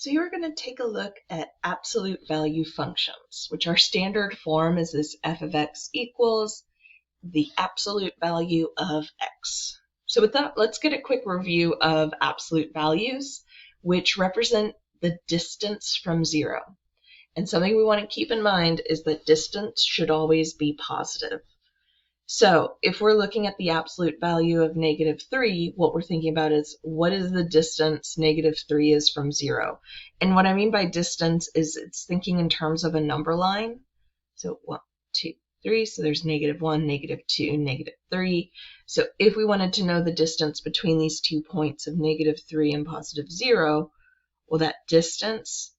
So here we're going to take a look at absolute value functions, which our standard form is this f of x equals the absolute value of x. So with that, let's get a quick review of absolute values, which represent the distance from zero. And something we want to keep in mind is that distance should always be positive. So if we're looking at the absolute value of -3, what we're thinking about is what is the distance -3 is from 0. And what I mean by distance is it's thinking in terms of a number line. So 1, 2, 3, so there's -1, -2, -3. So if we wanted to know the distance between these 2 points of -3 and +0, well, that distance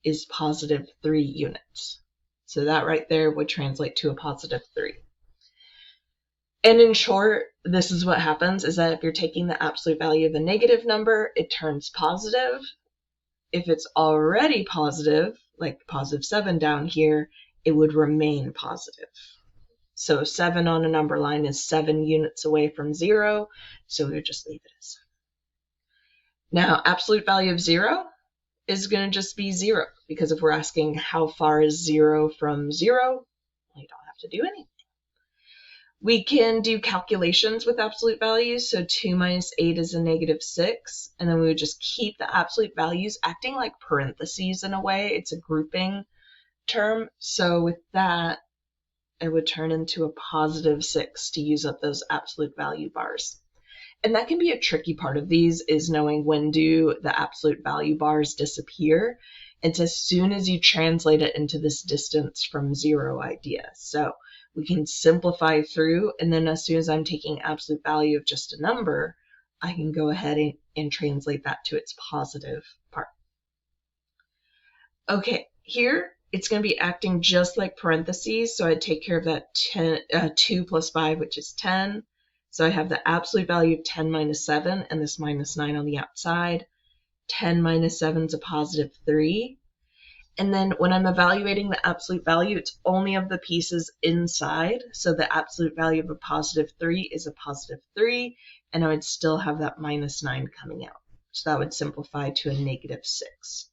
is +3 units. So that right there would translate to a +3. And in short, this is what happens, is that if you're taking the absolute value of a negative number, it turns positive. If it's already positive, like +7 down here, it would remain positive. So 7 on a number line is 7 units away from 0, so we'll just leave it as 7. Now, absolute value of 0 is going to just be 0, because if we're asking how far is 0 from 0, well, you don't have to do anything. We can do calculations with absolute values, so 2 minus 8 is a -6, and then we would just keep the absolute values acting like parentheses in a way. It's a grouping term, so with that, it would turn into a +6 to use up those absolute value bars. And that can be a tricky part of these, is knowing when do the absolute value bars disappear. It's as soon as you translate it into this distance from 0 idea. So we can simplify through, and then as soon as I'm taking absolute value of just a number, I can go ahead and translate that to its positive part. Okay, here it's going to be acting just like parentheses, so I'd take care of that 2 plus 5, which is 10. So I have the absolute value of 10 minus 7, and this -9 on the outside. 10 minus 7 is a +3. And then when I'm evaluating the absolute value, it's only of the pieces inside. So the absolute value of a +3 is a +3, and I would still have that -9 coming out. So that would simplify to a -6.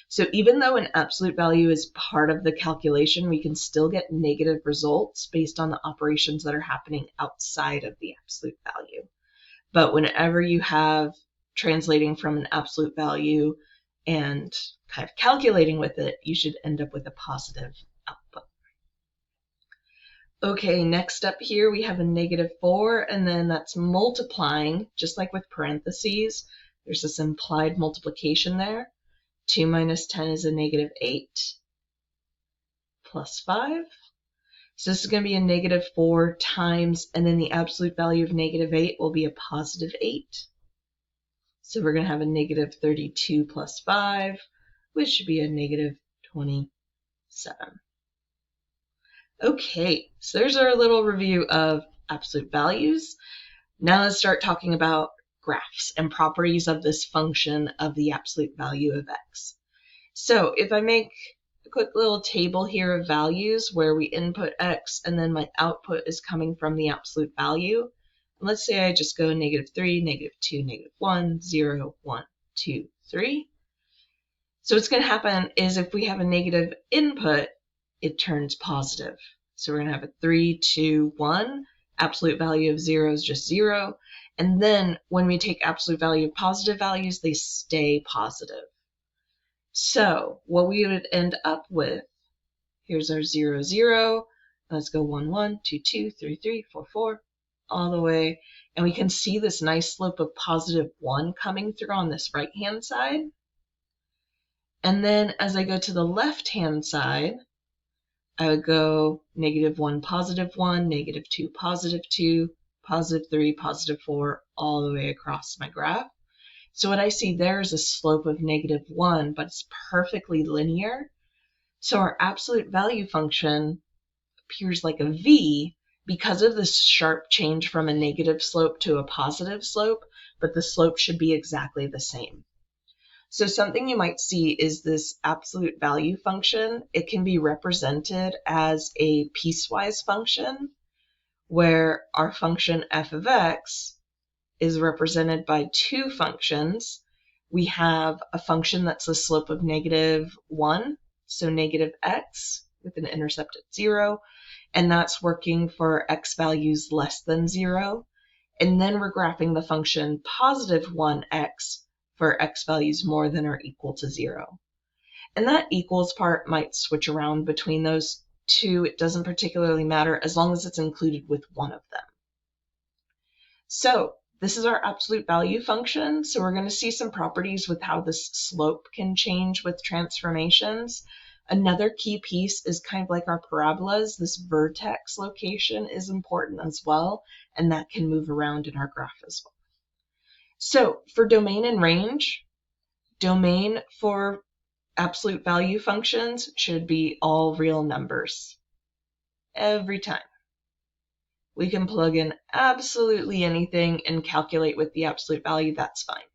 So even though an absolute value is part of the calculation, we can still get negative results based on the operations that are happening outside of the absolute value. But whenever you have translating from an absolute value and kind of calculating with it, you should end up with a positive output. Okay, next up here we have a -4, and then that's multiplying, just like with parentheses. There's this implied multiplication there. 2 minus 10 is a -8 plus 5. So this is going to be a -4 times, and then the absolute value of -8 will be a +8. So we're going to have a -32 plus 5, which should be a -27. Okay, so there's our little review of absolute values. Now let's start talking about graphs and properties of this function of the absolute value of x. So if I make a quick little table here of values where we input x and then my output is coming from the absolute value, let's say I just go -3, -2, -1, 0, 1, 2, 3. So what's going to happen is if we have a negative input, it turns positive. So we're going to have a 3, 2, 1. Absolute value of 0 is just 0. And then when we take absolute value of positive values, they stay positive. So what we would end up with, here's our 0, 0. Let's go 1, 1, 2, 2, 3, 3, 4, 4, all the way. And we can see this nice slope of +1 coming through on this right-hand side. And then as I go to the left-hand side, I would go -1, +1, -2, +2, +3, +4, all the way across my graph. So what I see there is a slope of -1, but it's perfectly linear. So our absolute value function appears like a V because of this sharp change from a negative slope to a positive slope, but the slope should be exactly the same. So something you might see is this absolute value function. It can be represented as a piecewise function, where our function f of x is represented by two functions. we have a function that's the slope of -1, so negative x with an intercept at 0, and that's working for x values less than 0. And then we're graphing the function +1x for x values more than or equal to 0. And that equals part might switch around between those two. It doesn't particularly matter as long as it's included with one of them. So this is our absolute value function. So we're going to see some properties with how this slope can change with transformations. Another key piece is kind of like our parabolas. This vertex location is important as well, and that can move around in our graph as well. So for domain and range, domain for absolute value functions should be all real numbers. Every time. We can plug in absolutely anything and calculate with the absolute value, that's fine.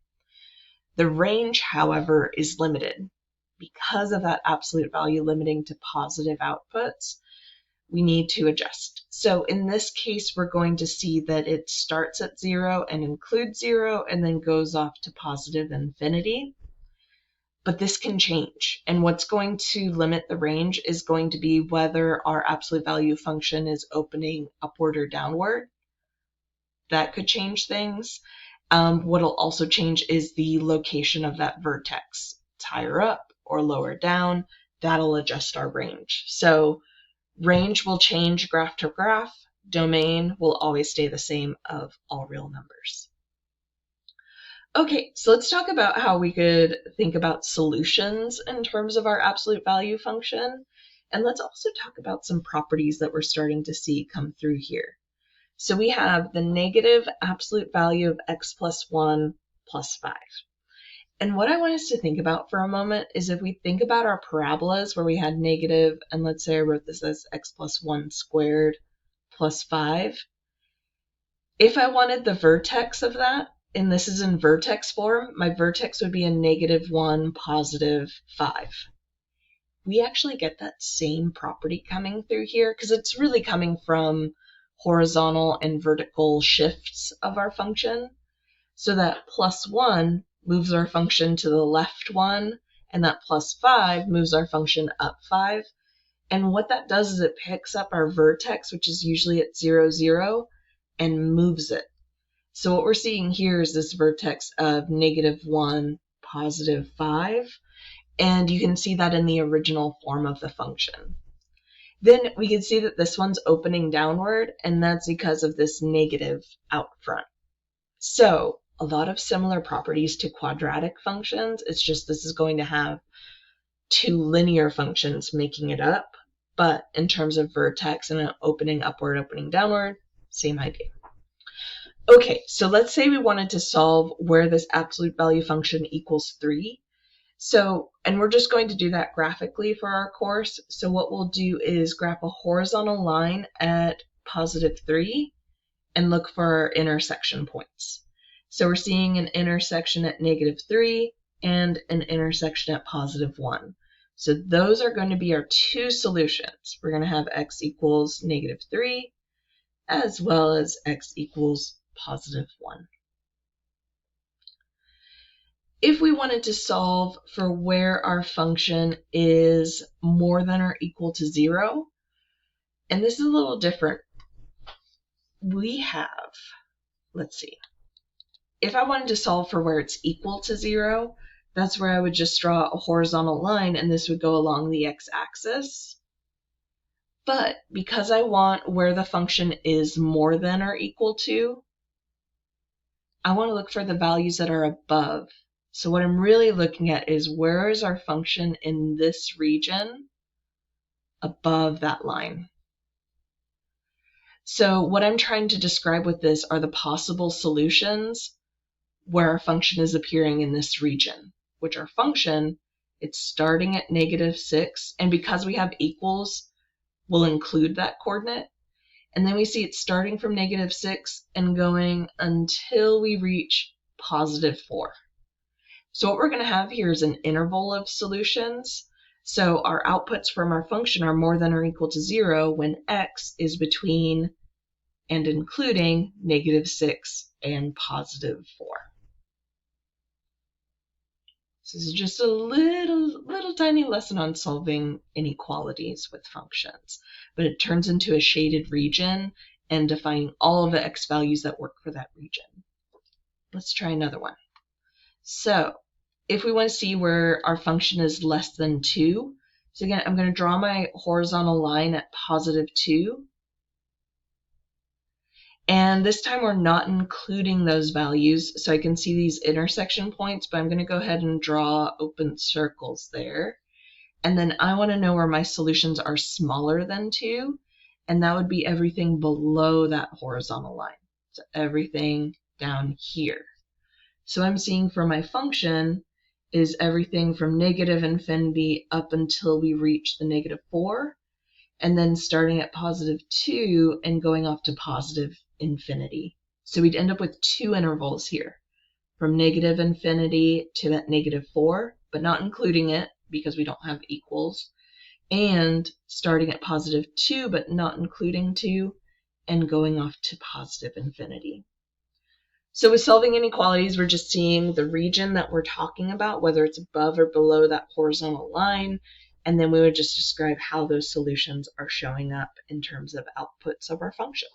The range, however, is limited. Because of that absolute value limiting to positive outputs, we need to adjust. So in this case, we're going to see that it starts at 0 and includes 0 and then goes off to positive infinity. But this can change. And what's going to limit the range is going to be whether our absolute value function is opening upward or downward. That could change things. What'll also change is the location of that vertex. It's higher up or lower down. That'll adjust our range. So range will change graph to graph. Domain will always stay the same of all real numbers. Okay, so let's talk about how we could think about solutions in terms of our absolute value function. And let's also talk about some properties that we're starting to see come through here. So we have the negative absolute value of x plus 1 plus 5. And what I want us to think about for a moment is if we think about our parabolas where we had negative, and let's say I wrote this as x plus 1 squared plus 5. If I wanted the vertex of that, and this is in vertex form, my vertex would be a -1, +5. We actually get that same property coming through here because it's really coming from horizontal and vertical shifts of our function. So that +1 moves our function to the left 1, and that +5 moves our function up 5. And what that does is it picks up our vertex, which is usually at 0, 0, and moves it. So what we're seeing here is this vertex of -1, +5, and you can see that in the original form of the function. Then we can see that this one's opening downward, and that's because of this negative out front. So a lot of similar properties to quadratic functions. It's just this is going to have two linear functions making it up, but in terms of vertex and an opening upward, opening downward, same idea. Okay, so let's say we wanted to solve where this absolute value function equals 3. So, and we're just going to do that graphically for our course. So what we'll do is graph a horizontal line at +3 and look for our intersection points. So we're seeing an intersection at -3 and an intersection at +1. So those are going to be our two solutions. We're going to have x equals -3 as well as x equals +1. If we wanted to solve for where our function is more than or equal to 0, and this is a little different, we have, let's see, if I wanted to solve for where it's equal to 0, that's where I would just draw a horizontal line and this would go along the x-axis. But because I want where the function is more than or equal to, I want to look for the values that are above. So what I'm really looking at is where is our function in this region above that line. So what I'm trying to describe with this are the possible solutions where our function is appearing in this region, which our function, it's starting at -6, and because we have equals, we'll include that coordinate. And then we see it's starting from -6 and going until we reach +4. So what we're going to have here is an interval of solutions. So our outputs from our function are more than or equal to 0 when x is between and including -6 and +4. So this is just a little tiny lesson on solving inequalities with functions, but it turns into a shaded region and defining all of the x values that work for that region. Let's try another one. So if we want to see where our function is less than 2, so again, I'm going to draw my horizontal line at +2. And this time we're not including those values, so I can see these intersection points, but I'm going to go ahead and draw open circles there. And then I want to know where my solutions are smaller than 2, and that would be everything below that horizontal line. So everything down here. So I'm seeing for my function is everything from -infinity up until we reach the -4, and then starting at +2 and going off to +infinity. So we'd end up with 2 intervals here, from -infinity to that -4, but not including it because we don't have equals, and starting at +2 but not including 2, and going off to +infinity. So with solving inequalities, we're just seeing the region that we're talking about, whether it's above or below that horizontal line, and then we would just describe how those solutions are showing up in terms of outputs of our function.